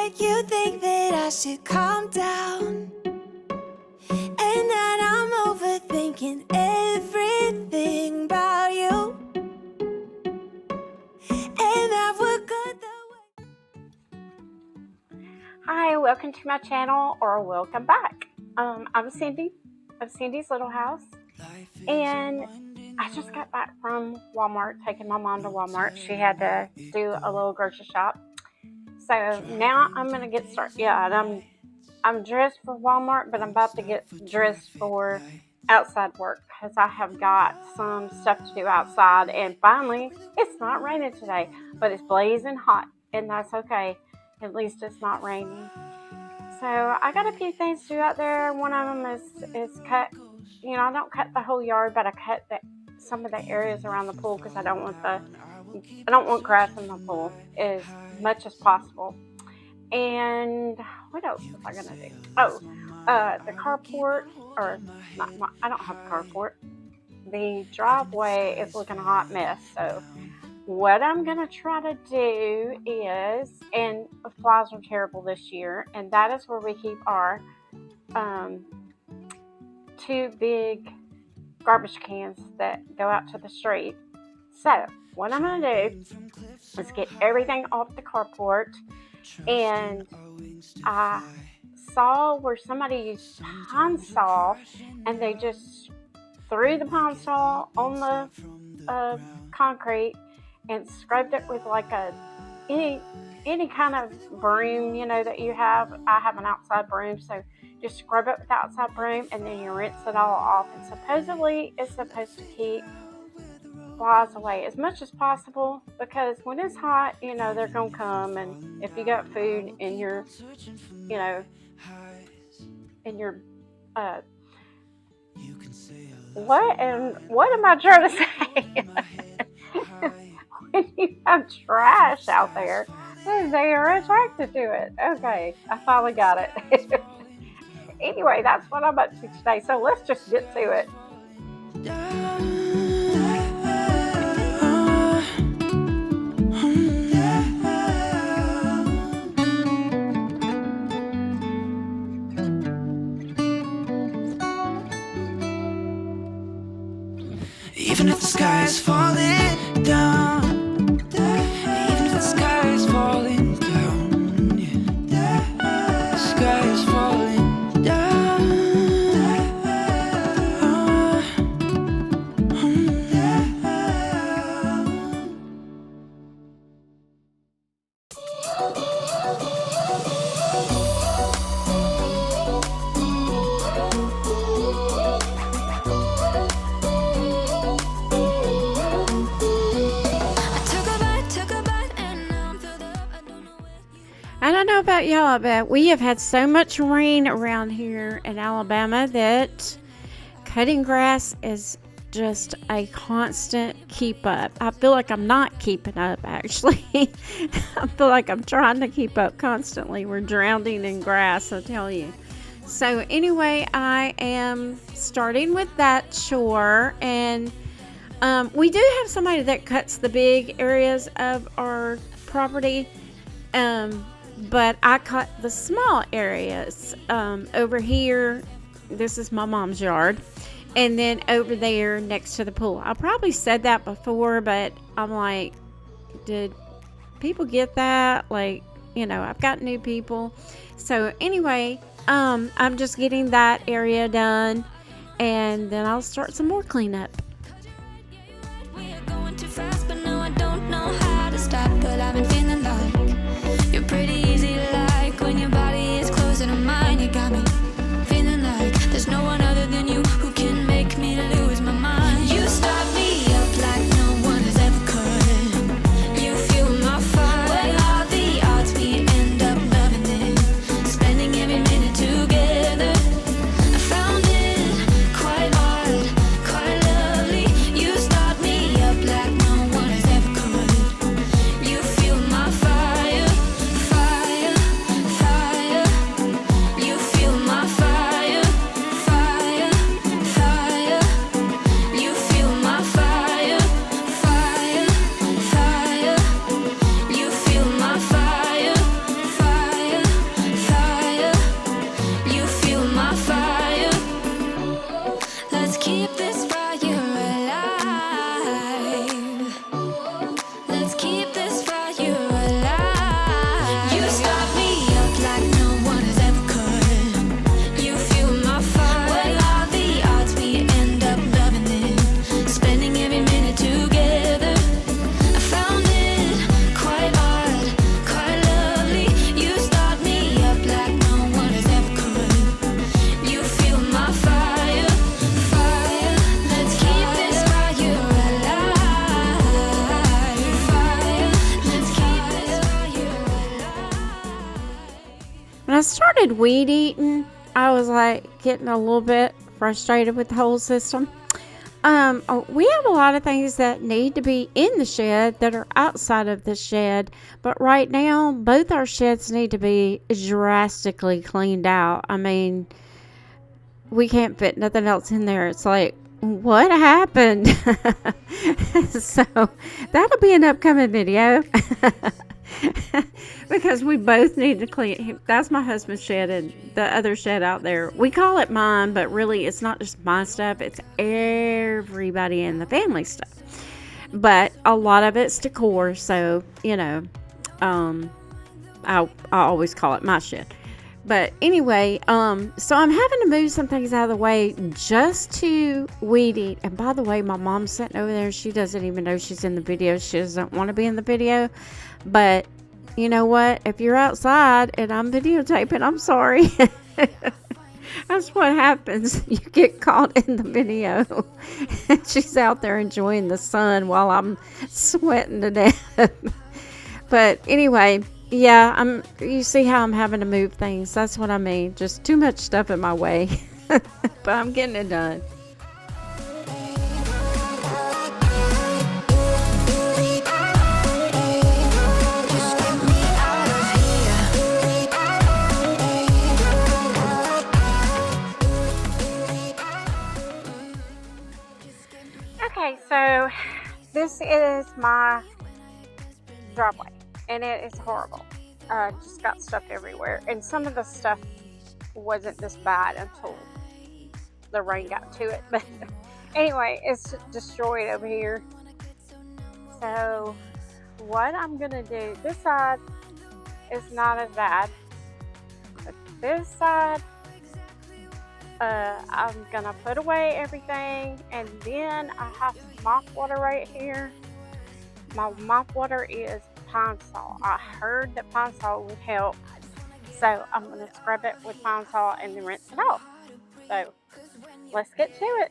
make you think that I should calm down, and that I'm overthinking everything about you, and that we're good the way. Hi, welcome to my channel, or welcome back. I'm Cindy of Cindy's Little House, and I just got back from Walmart, taking my mom to Walmart. She had to do a little grocery shop. So now I'm going to get started. Yeah, and I'm dressed for Walmart, but I'm about to get dressed for outside work because I have got some stuff to do outside. And finally, it's not raining today, but it's blazing hot, and that's okay. At least it's not raining. So I got a few things to do out there. One of them is cut. You know, I don't cut the whole yard, but I cut some of the areas around the pool because I don't want grass in the pool as much as possible. And what else was I gonna do? Oh, the carport, or not? I don't have a carport. The driveway is looking a hot mess. So what I'm gonna try to do is, and flies are terrible this year, and that is where we keep our two big garbage cans that go out to the street. So what I'm gonna do is get everything off the carport, and I saw where somebody used Pine-Sol, and they just threw the Pine-Sol on the concrete and scraped it with like any kind of broom, you know, that you have. I have an outside broom, so just scrub it with the outside broom, and then you rinse it all off. And supposedly it's supposed to keep flies away as much as possible, because when it's hot, you know, they're gonna come, and if you got food in your, you know, in your what am I trying to say? When you have trash out there, they are attracted to it. Okay, I finally got it. Anyway, that's what I'm up to today. So let's just get to it. Even if the sky is falling down, even if the sky is falling down, yeah. The sky is falling down. I don't know about y'all, but we have had so much rain around here in Alabama that cutting grass is just a constant keep up. I feel like I'm not keeping up, actually. I feel like I'm trying to keep up constantly. We're drowning in grass, I tell you. So anyway, I am starting with that chore, and we do have somebody that cuts the big areas of our property. But I cut the small areas. Over here, this is my mom's yard, and then over there next to the pool. I probably said that before, but I'm like, did people get that? Like, you know, I've got new people. So anyway, I'm just getting that area done, and then I'll start some more cleanup. We are going too fast, but no, I don't know how to stop. But I've been feeling like you're pretty easy to like. When your body is closer to mine, you got me feeling like there's no one other than you who can make me lose my mind. You start me up like no one has ever could. You fuel my fire. What are the odds we end up loving this? Spending every minute together. I found it quite hard, quite lovely. When I started weed eating, I was like getting a little bit frustrated with the whole system. We have a lot of things that need to be in the shed that are outside of the shed, but right now both our sheds need to be drastically cleaned out. I mean, we can't fit nothing else in there. It's like, what happened? So that'll be an upcoming video. Because we both need to clean. That's my husband's shed, and the other shed out there, we call it mine, but really it's not just my stuff, it's everybody in the family stuff. But a lot of it's decor, so I always call it my shed. But anyway, so I'm having to move some things out of the way just to weed eat. And by the way, my mom's sitting over there, she doesn't even know she's in the video. She doesn't want to be in the video. But you know what? If you're outside and I'm videotaping, I'm sorry. That's what happens. You get caught in the video. She's out there enjoying the sun while I'm sweating to death. But anyway, yeah, you see how I'm having to move things. That's what I mean. Just too much stuff in my way. But I'm getting it done. Okay, so this is my driveway, and it is horrible. Just got stuff everywhere, and some of the stuff wasn't this bad until the rain got to it. But anyway, it's destroyed over here. So what I'm gonna do, this side is not as bad, but this side, I'm gonna put away everything, and then I have some mop water right here. My mop water is Pine Sol. I heard that Pine Sol would help, so I'm gonna scrub it with Pine Sol and then rinse it off. So let's get to it.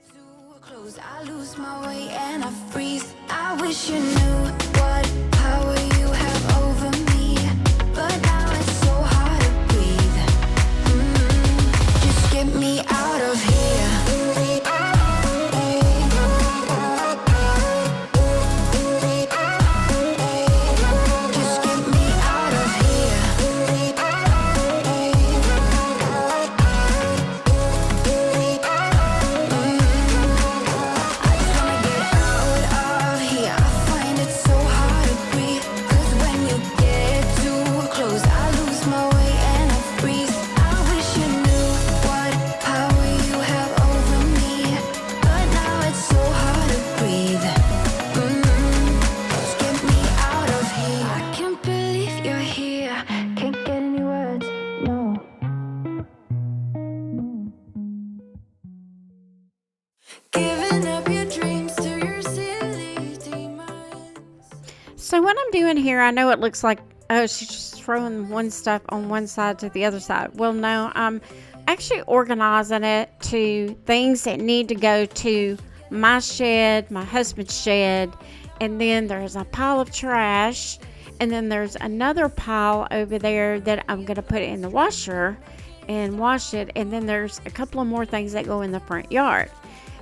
I lose my way and I freeze. I wish you knew what power you have over me, but now it's so hard to breathe. Just get me out of here. So what I'm doing here, I know it looks like, oh, she's just throwing one stuff on one side to the other side. Well, no, I'm actually organizing it to things that need to go to my shed, my husband's shed, and then there's a pile of trash, and then there's another pile over there that I'm going to put in the washer and wash it, and then there's a couple of more things that go in the front yard.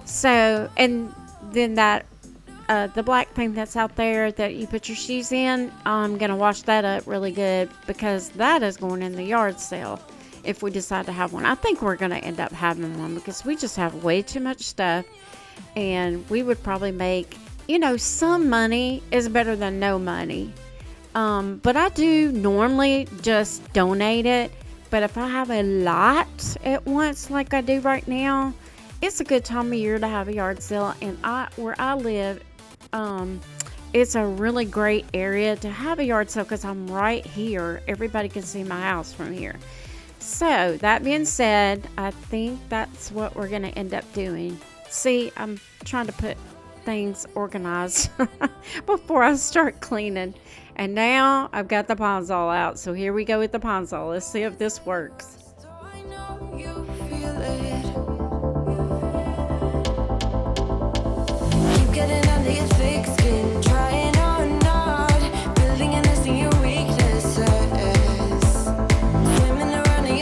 So, and then that the black thing that's out there that you put your shoes in, I'm going to wash that up really good, because that is going in the yard sale if we decide to have one. I think we're going to end up having one because we just have way too much stuff, and we would probably make, some money is better than no money. But I do normally just donate it, but if I have a lot at once like I do right now, it's a good time of year to have a yard sale. And where I live, it's a really great area to have a yard sale because I'm right here. Everybody can see my house from here. So that being said, I think that's what we're going to end up doing. See, I'm trying to put things organized before I start cleaning. And now I've got the Pine Sol out. So here we go with the Pine Sol. Let's see if this works. I know you feel it. Keep getting under your thick skin, trying or not, building and nesting your weaknesses, swimming around in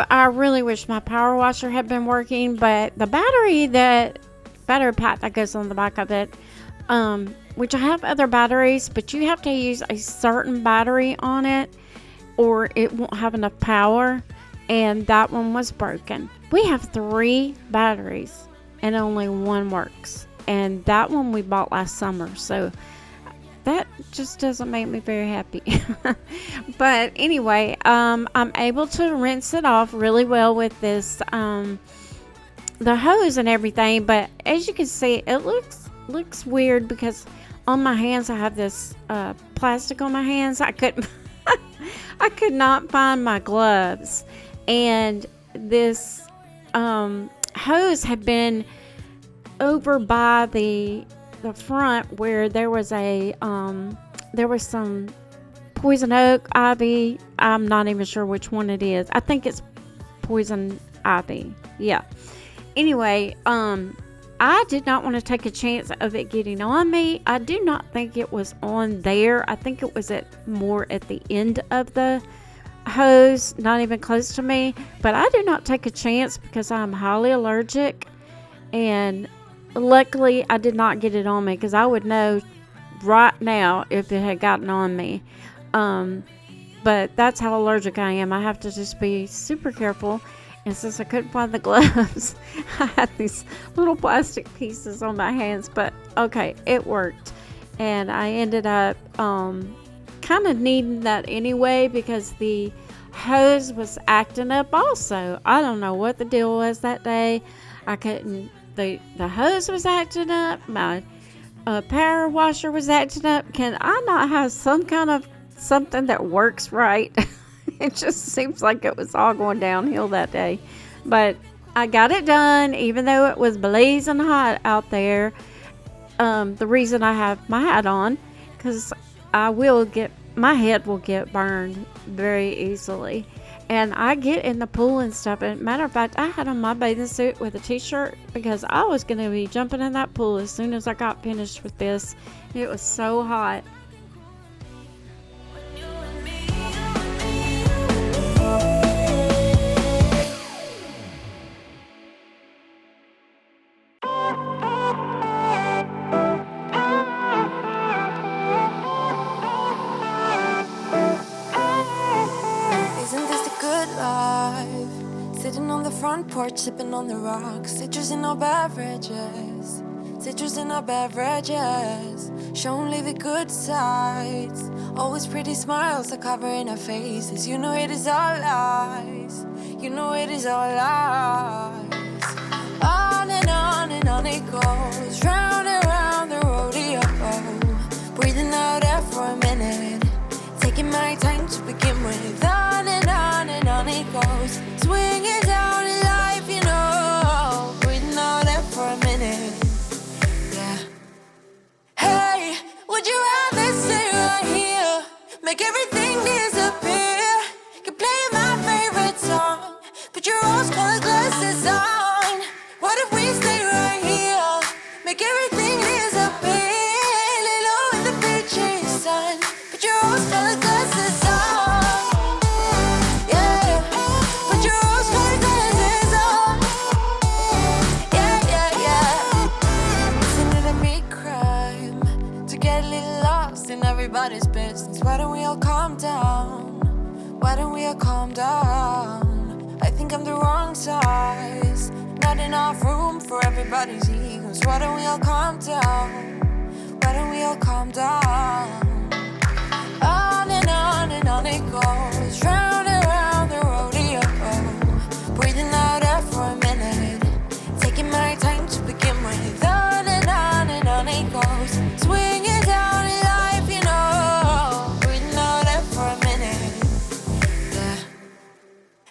I really wish my power washer had been working, but the battery pack that goes on the back of it, which I have other batteries, but you have to use a certain battery on it or it won't have enough power, and that one was broken. We have 3 batteries and only one works, and that one we bought last summer, so that just doesn't make me very happy. But anyway, I'm able to rinse it off really well with this the hose and everything, but as you can see, it looks weird because on my hands I have this plastic on my hands. I could not find my gloves, and this hose had been over by the front where there was some poison oak ivy. I'm not even sure which one it is. I think it's poison ivy. Yeah. Anyway, I did not want to take a chance of it getting on me. I do not think it was on there. I think it was more at the end of the hose, not even close to me. But I do not take a chance because I'm highly allergic, and luckily I did not get it on me because I would know right now if it had gotten on me. But that's how allergic I am. I have to just be super careful. And since I couldn't find the gloves, I had these little plastic pieces on my hands. But okay, it worked. And I ended up kind of needing that anyway because the hose was acting up also. I don't know what the deal was that day. The hose was acting up. My power washer was acting up. Can I not have some kind of something that works right? It just seems like it was all going downhill that day. But I got it done, even though it was blazing hot out there. The reason I have my hat on, because my head will get burned very easily. And I get in the pool and stuff. And matter of fact, I had on my bathing suit with a t-shirt because I was going to be jumping in that pool as soon as I got finished with this. It was so hot. Sitting on the front porch, sipping on the rocks. Citrus in our beverages. Citrus in our beverages. Show only the good sides. Always pretty smiles are covering our faces. You know it is all lies. You know it is all lies. On and on it goes. Round and round the rodeo. Breathing out air for a minute. Taking my time to begin with. On and on it goes. Swinging down in life, you know. Breathing out air for a minute. Yeah. Hey, would you rather stay right here? Make everything disappear. Keep playing my favorite song. Put your rose-colored glasses on. What if we stay right here? Make everything disappear. Lay low in the beaching sun. Put your rose-colored glasses on. Everybody's business. Why don't we all calm down? Why don't we all calm down? I think I'm the wrong size. Not enough room for everybody's egos. Why don't we all calm down? Why don't we all calm down? On and on it goes. Round and round the rodeo. Breathing out air for a minute. Taking my time to begin with. On and on it goes. Swinging down in life, you know. Breathing out air for a minute. Yeah.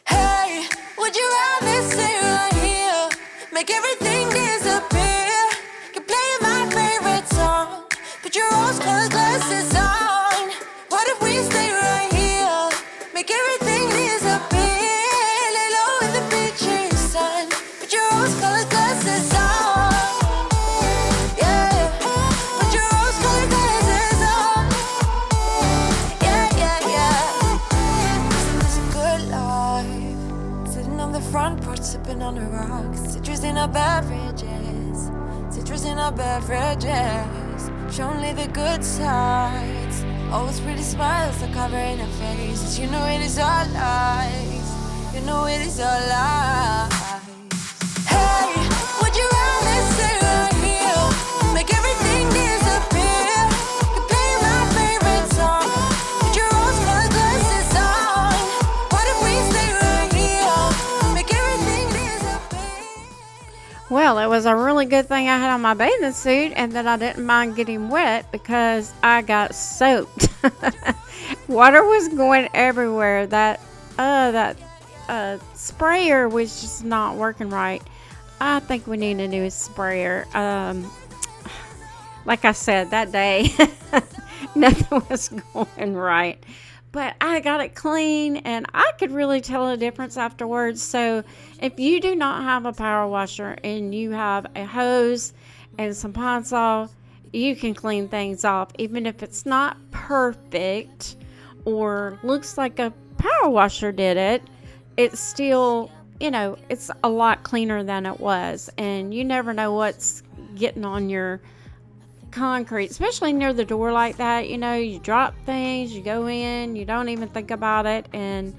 Hey, would you rather stay right here? Make everything disappear. Keep playing my favorite song. Put your rose-colored glasses rocks. Citrus in our beverages. Citrus in our beverages. Show only the good sides. Always pretty smiles are covering our faces. You know it is all lies. You know it is all lies. Hey, would you rather stay right here? Make everything disappear. You play my favorite song. Put your rose-colored glasses on. What if we stay right here? Make everything disappear. Well, it was a really good thing I had on my bathing suit and that I didn't mind getting wet because I got soaked. Water was going everywhere. That sprayer was just not working right. I think we need a new sprayer. Like I said, that day, nothing was going right. But I got it clean, and I could really tell a difference afterwards. So if you do not have a power washer and you have a hose and some Pine-Sol, you can clean things off. Even if it's not perfect or looks like a power washer did it, it's still, it's a lot cleaner than it was. And you never know what's getting on your concrete, especially near the door like that. You drop things, you go in, you don't even think about it, and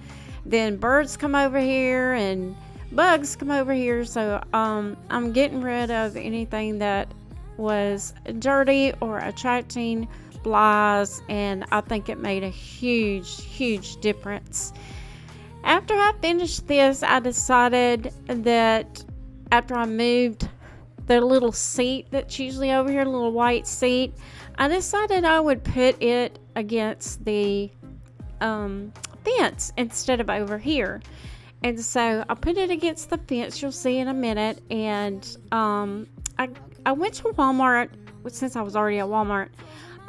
then birds come over here and bugs come over here. So I'm getting rid of anything that was dirty or attracting flies, and I think it made a huge difference. After I finished this, I decided that after I moved the little seat that's usually over here, the little white seat, I decided I would put it against the fence instead of over here. And so I put it against the fence, you'll see in a minute. And I went to Walmart. Since I was already at Walmart,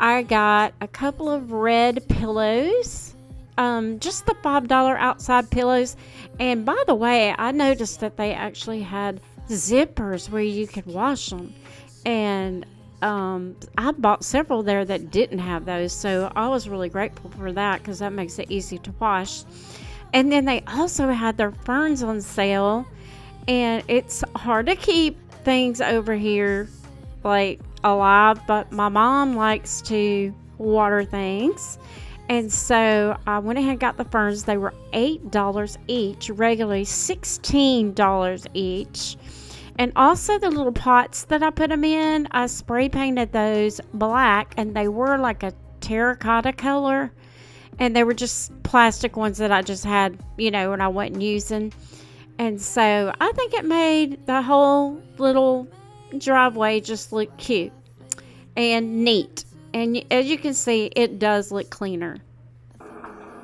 I got a couple of red pillows, just the $5 outside pillows. And by the way, I noticed that they actually had zippers where you could wash them, and I bought several there that didn't have those, so I was really grateful for that because that makes it easy to wash. And then they also had their ferns on sale, and it's hard to keep things over here like alive, but my mom likes to water things, and so I went ahead and got the ferns. They were $8 each, regularly $16 each. And also the little pots that I put them in, I spray painted those black, and they were like a terracotta color, and they were just plastic ones that I just had, and I wasn't using. And so I think it made the whole little driveway just look cute and neat. And as you can see, it does look cleaner.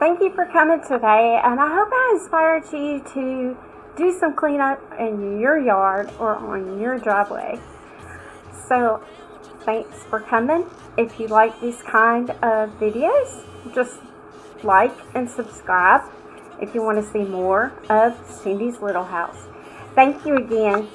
Thank you for coming today, and I hope I inspired you to do some cleanup in your yard or on your driveway. So thanks for coming. If you like these kind of videos, just like and subscribe if you want to see more of Cindy's Little House. Thank you again.